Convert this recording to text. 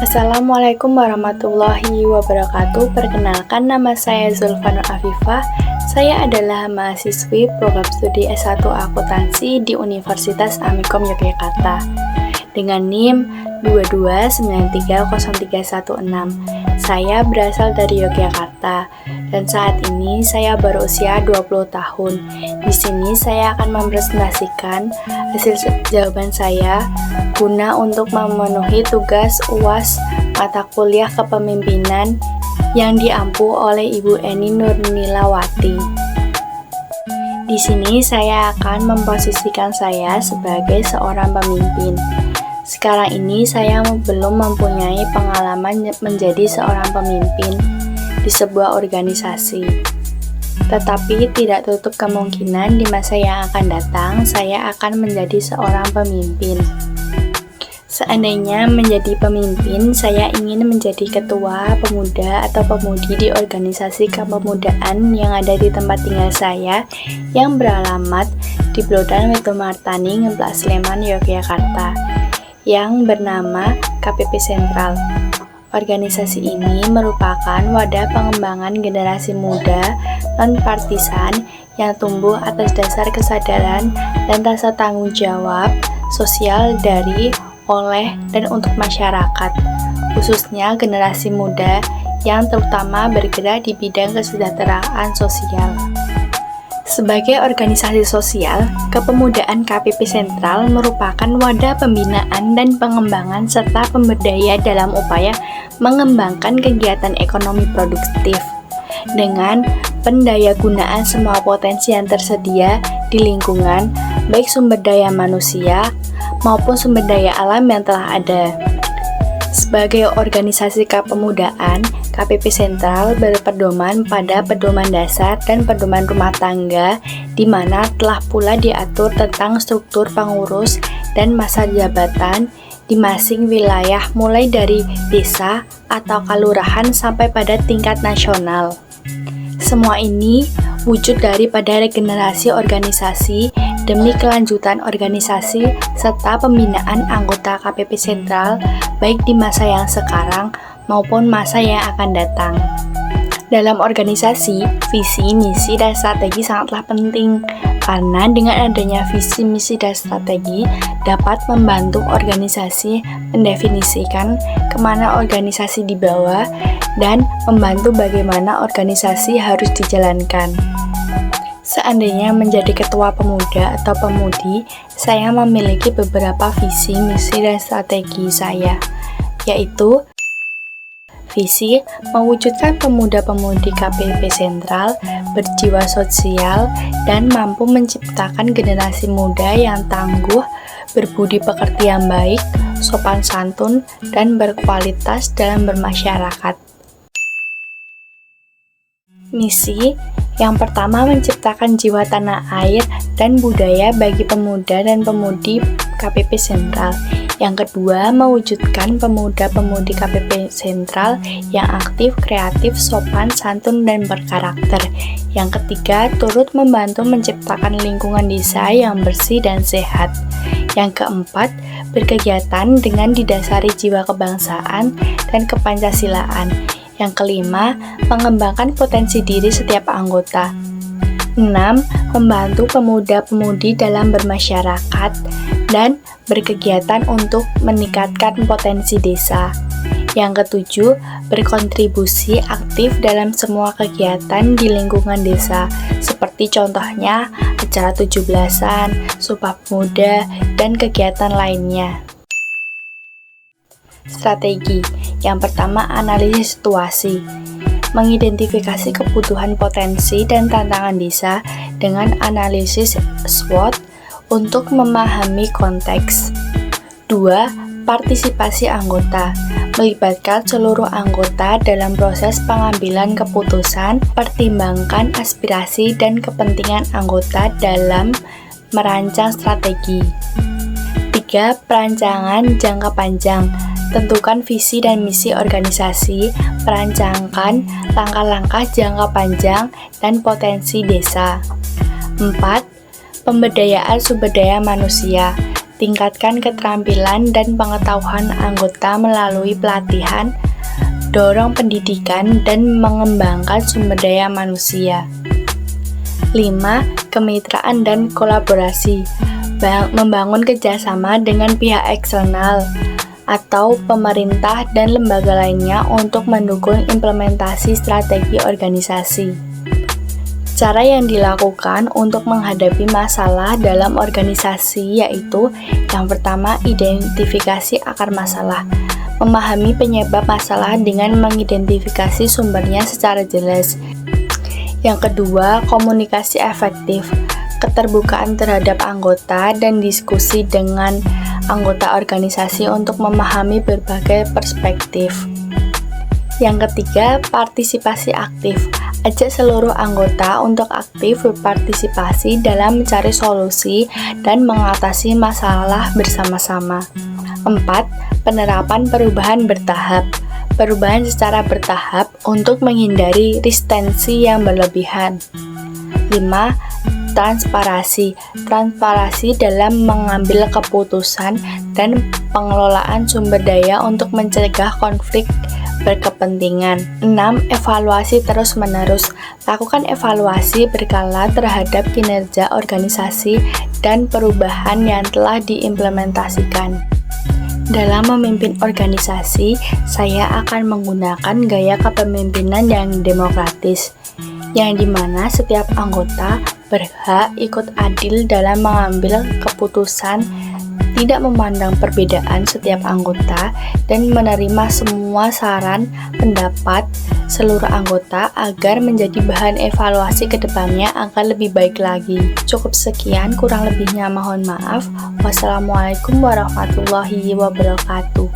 Assalamualaikum warahmatullahi wabarakatuh. Perkenalkan, nama saya Zulfanur Afifah. Saya adalah mahasiswi program studi S1 Akuntansi di Universitas Amikom Yogyakarta dengan NIM 22930316. Saya berasal dari Yogyakarta dan saat ini saya berusia 20 tahun. Di sini saya akan mempresentasikan hasil jawaban saya guna untuk memenuhi tugas UAS mata kuliah kepemimpinan yang diampu oleh Ibu Eni Nurnilawati. Di sini saya akan memposisikan saya sebagai seorang pemimpin. Sekarang ini saya belum mempunyai pengalaman menjadi seorang pemimpin di sebuah organisasi. Tetapi tidak tutup kemungkinan di masa yang akan datang saya akan menjadi seorang pemimpin. Seandainya menjadi pemimpin, saya ingin menjadi ketua pemuda atau pemudi di organisasi kepemudaan yang ada di tempat tinggal saya yang beralamat di Blodan Witumartani, Ngeplak Sleman, Yogyakarta, yang bernama KPP Sentral. Organisasi ini merupakan wadah pengembangan generasi muda non-partisan yang tumbuh atas dasar kesadaran dan rasa tanggung jawab sosial dari, oleh, dan untuk masyarakat, khususnya generasi muda yang terutama bergerak di bidang kesejahteraan sosial. Sebagai organisasi sosial, Kepemudaan KPP Sentral merupakan wadah pembinaan dan pengembangan serta pemberdaya dalam upaya mengembangkan kegiatan ekonomi produktif dengan pendayagunaan semua potensi yang tersedia di lingkungan, baik sumber daya manusia maupun sumber daya alam yang telah ada. Sebagai organisasi kepemudaan, KPP Sentral berpedoman pada pedoman dasar dan pedoman rumah tangga, di mana telah pula diatur tentang struktur pengurus dan masa jabatan di masing wilayah mulai dari desa atau kelurahan sampai pada tingkat nasional. Semua ini wujud daripada regenerasi organisasi demi kelanjutan organisasi serta pembinaan anggota KPP Sentral baik di masa yang sekarang maupun masa yang akan datang. Dalam organisasi, visi, misi, dan strategi sangatlah penting karena dengan adanya visi, misi, dan strategi dapat membantu organisasi mendefinisikan kemana organisasi dibawa dan membantu bagaimana organisasi harus dijalankan. Seandainya menjadi ketua pemuda atau pemudi, saya memiliki beberapa visi, misi, dan strategi saya, yaitu visi mewujudkan pemuda-pemudi KPP Sentral berjiwa sosial dan mampu menciptakan generasi muda yang tangguh, berbudi pekerti yang baik, sopan santun, dan berkualitas dalam bermasyarakat. Misi yang pertama menciptakan jiwa tanah air dan budaya bagi pemuda dan pemudi KPP Sentral. Yang kedua, mewujudkan pemuda-pemudi KPP Sentral yang aktif, kreatif, sopan, santun, dan berkarakter. Yang ketiga, turut membantu menciptakan lingkungan desa yang bersih dan sehat. Yang keempat, berkegiatan dengan didasari jiwa kebangsaan dan kepancasilaan. Yang kelima, mengembangkan potensi diri setiap anggota. 6. Membantu pemuda-pemudi dalam bermasyarakat dan berkegiatan untuk meningkatkan potensi desa. Yang ketujuh, berkontribusi aktif dalam semua kegiatan di lingkungan desa, seperti contohnya acara 17-an, Sumpah Pemuda, dan kegiatan lainnya. Strategi yang pertama, analisis situasi, mengidentifikasi kebutuhan, potensi, dan tantangan desa dengan analisis SWOT untuk memahami konteks. 2. Partisipasi anggota, melibatkan seluruh anggota dalam proses pengambilan keputusan, pertimbangkan aspirasi dan kepentingan anggota dalam merancang strategi. 3. Perancangan jangka panjang, tentukan visi dan misi organisasi, perancangkan langkah-langkah jangka panjang dan potensi desa. 4. Pemberdayaan sumber daya manusia, tingkatkan keterampilan dan pengetahuan anggota melalui pelatihan, dorong pendidikan, dan mengembangkan sumber daya manusia. 5. Kemitraan dan kolaborasi. Membangun kerjasama dengan pihak eksternal atau pemerintah dan lembaga lainnya untuk mendukung implementasi strategi organisasi. Cara yang dilakukan untuk menghadapi masalah dalam organisasi yaitu yang pertama, identifikasi akar masalah. Memahami penyebab masalah dengan mengidentifikasi sumbernya secara jelas. Yang kedua, komunikasi efektif. Keterbukaan terhadap anggota dan diskusi dengan anggota organisasi untuk memahami berbagai perspektif. Yang ketiga, partisipasi aktif. Ajak seluruh anggota untuk aktif berpartisipasi dalam mencari solusi dan mengatasi masalah bersama-sama. 4. Penerapan perubahan bertahap. Perubahan secara bertahap untuk menghindari resistensi yang berlebihan. 5. Transparansi dalam mengambil keputusan dan pengelolaan sumber daya untuk mencegah konflik berkepentingan. 6. Evaluasi terus-menerus. Lakukan evaluasi berkala terhadap kinerja organisasi dan perubahan yang telah diimplementasikan. Dalam memimpin organisasi, saya akan menggunakan gaya kepemimpinan yang demokratis, yang dimana setiap anggota berhak ikut adil dalam mengambil keputusan, tidak memandang perbedaan setiap anggota, dan menerima semua saran pendapat seluruh anggota agar menjadi bahan evaluasi ke depannya agar lebih baik lagi. Cukup sekian, kurang lebihnya mohon maaf. Wassalamualaikum warahmatullahi wabarakatuh.